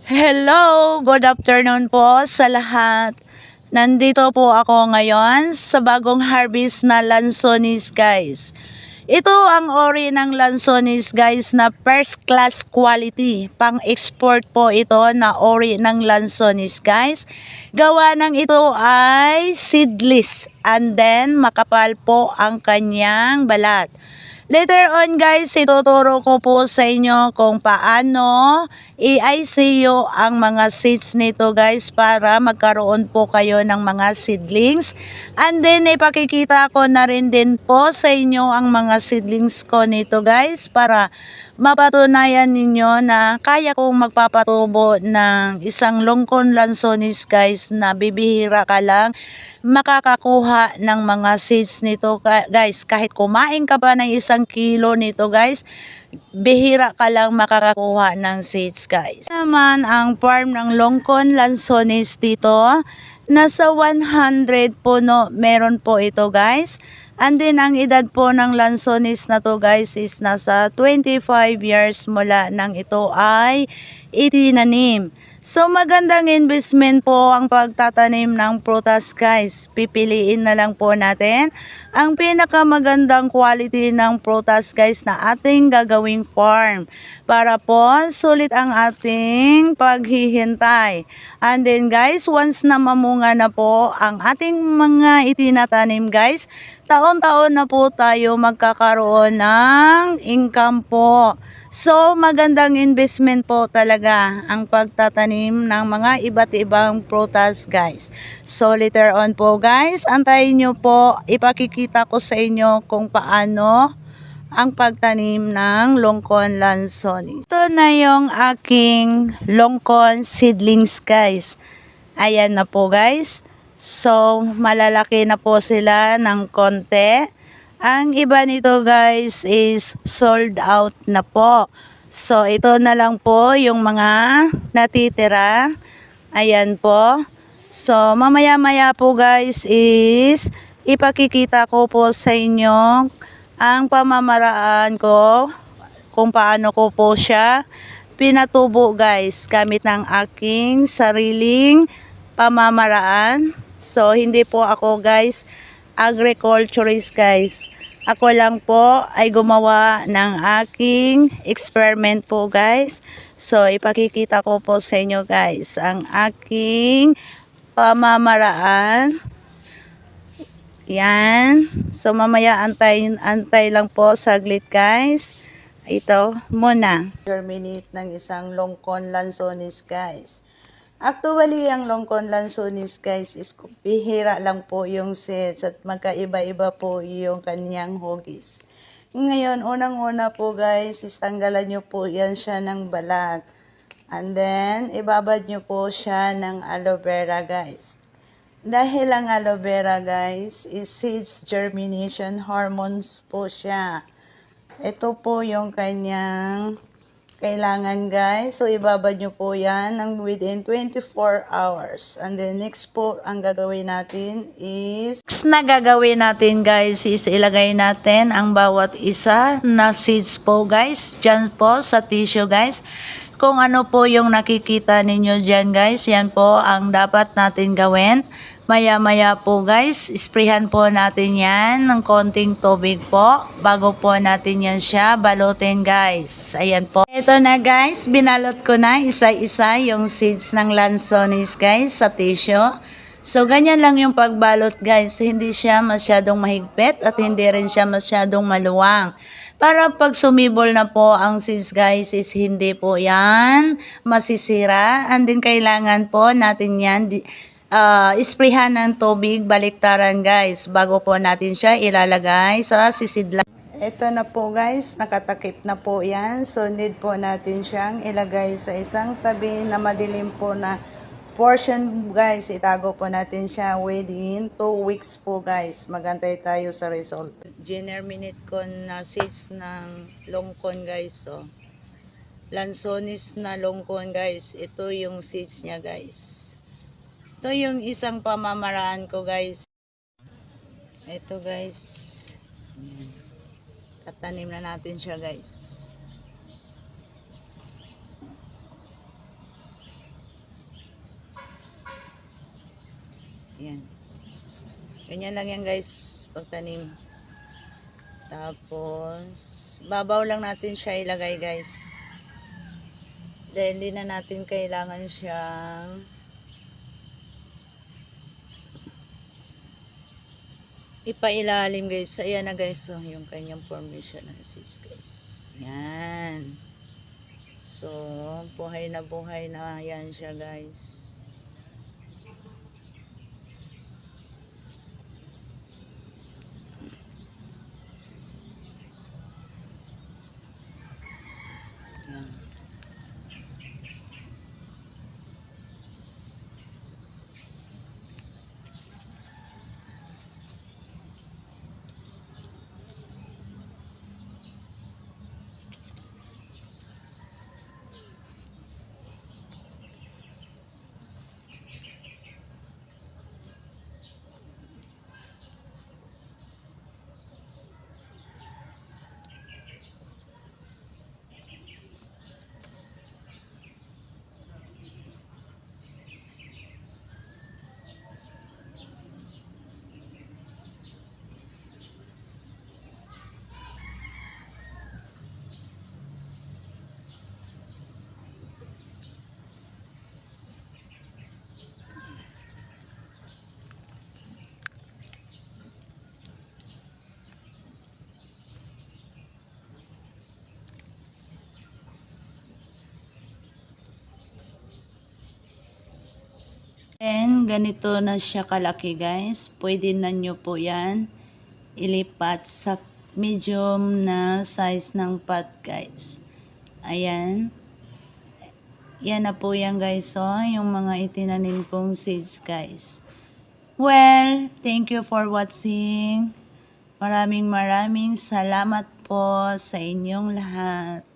Hello, good afternoon po sa lahat. Nandito po ako ngayon sa bagong harvest na lansonis guys. Ito ang ori ng lansonis guys na first class quality. Pang-export po ito na ori ng lansonis guys. Gawa ng ito ay seedless and then makapal po ang kanyang balat. Later on guys, ituturo ko po sa inyo kung paano i-ICU ang mga seeds nito guys para magkaroon po kayo ng mga seedlings. And then ipakikita ko na rin din po sa inyo ang mga seedlings ko nito guys para mapatunayan ninyo na kaya kong magpapatubo ng isang longkon lansonis guys na bibihira ka lang makakakuha ng mga seeds nito guys. Kahit kumain ka pa ng 1 kilo nito guys, bihira ka lang makakakuha ng seeds guys. Naman ang farm ng longkon lansonis dito, nasa 100 puno meron po ito guys. And then ang edad po ng lansonis na to guys is nasa 25 years mula nang ito ay itinanim. So magandang investment po ang pagtatanim ng prutas guys. Pipiliin na lang po natin ang pinakamagandang quality ng prutas guys na ating gagawing farm. Para po sulit ang ating paghihintay. And then guys, once na mamunga na po ang ating mga itinatanim guys, taon-taon na po tayo magkakaroon ng income po. So, magandang investment po talaga ang pagtatanim ng mga iba't ibang prutas guys. So, later on po guys, antayin nyo po, ipakikita ko sa inyo kung paano ang pagtanim ng longkon lansonis. Ito na yung aking longkon seedlings guys. Ayan na po guys. So, malalaki na po sila ng konti. Ang iba nito guys is sold out na po. So, ito na lang po yung mga natitira. Ayan po. So, mamaya-maya po guys is ipakikita ko po sa inyo ang pamamaraan ko kung paano ko po siya pinatubo guys gamit ng aking sariling pamamaraan. So, hindi po ako guys agriculturist guys. Ako lang po ay gumawa ng aking experiment po guys. So, ipakikita ko po sa inyo guys ang aking pamamaraan. Yan. So, mamaya antay lang po saglit guys. Ito muna. Germinate ng isang longkon lansonis guys. Actually, ang longkon lansonis guys is bihira lang po yung seeds at magkaiba-iba po yung kanyang hugis. Ngayon, unang-una po guys, is tanggalan nyo po yan siya ng balat. And then, ibabad nyo po siya ng aloe vera guys. Dahil ang aloe vera guys is seeds germination hormones po siya. Ito po yung kanyang kailangan guys. So, ibabad nyo po yan ng within 24 hours. And then, next po, ang gagawin natin is, next na gagawin natin guys is ilagay natin ang bawat isa na seeds po guys. Dyan po sa tissue guys. Kung ano po yung nakikita ninyo dyan guys, yan po ang dapat natin gawin. Maya-maya po guys, sprayhan po natin yan ng konting tubig po bago po natin yan siya balutin guys. Ayan po. Ito na guys, binalot ko na isa-isa yung seeds ng lansonis guys sa tissue. So ganyan lang yung pagbalot guys, hindi siya masyadong mahigpit at hindi rin siya masyadong maluwang. Para pag sumibol na po ang seeds guys is hindi po yan masisira. And then kailangan po natin yan sprayhan ng tubig baliktaran guys bago po natin siya ilalagay sa sisidlan. Ito na po guys, nakatakip na po yan. So need po natin siyang ilagay sa isang tabi na madilim po na portion guys. Itago po natin siya within 2 weeks po guys. Magantay tayo sa result. Germinate ko na seeds ng longkon guys. So, lansonis na longkon guys. Ito yung seeds niya guys. Ito yung isang pamamaraan ko guys. Ito guys. Tatanim na natin siya guys. Yan. Ganyan lang yan guys, pagtanim. Tapos, babaw lang natin siya ilagay guys. Dahil hindi na natin kailangan siyang ipailalim guys. Ayan na guys, so, yung kanyang formation na sis guys. Yan. So, buhay na yan siya guys. Yan. And ganito na siya kalaki guys. Pwede na nyo po yan ilipat sa medium na size ng pot guys. Ayan. Yan na po yan guys. So, yung mga itinanim kong seeds guys. Well, thank you for watching. Maraming salamat po sa inyong lahat.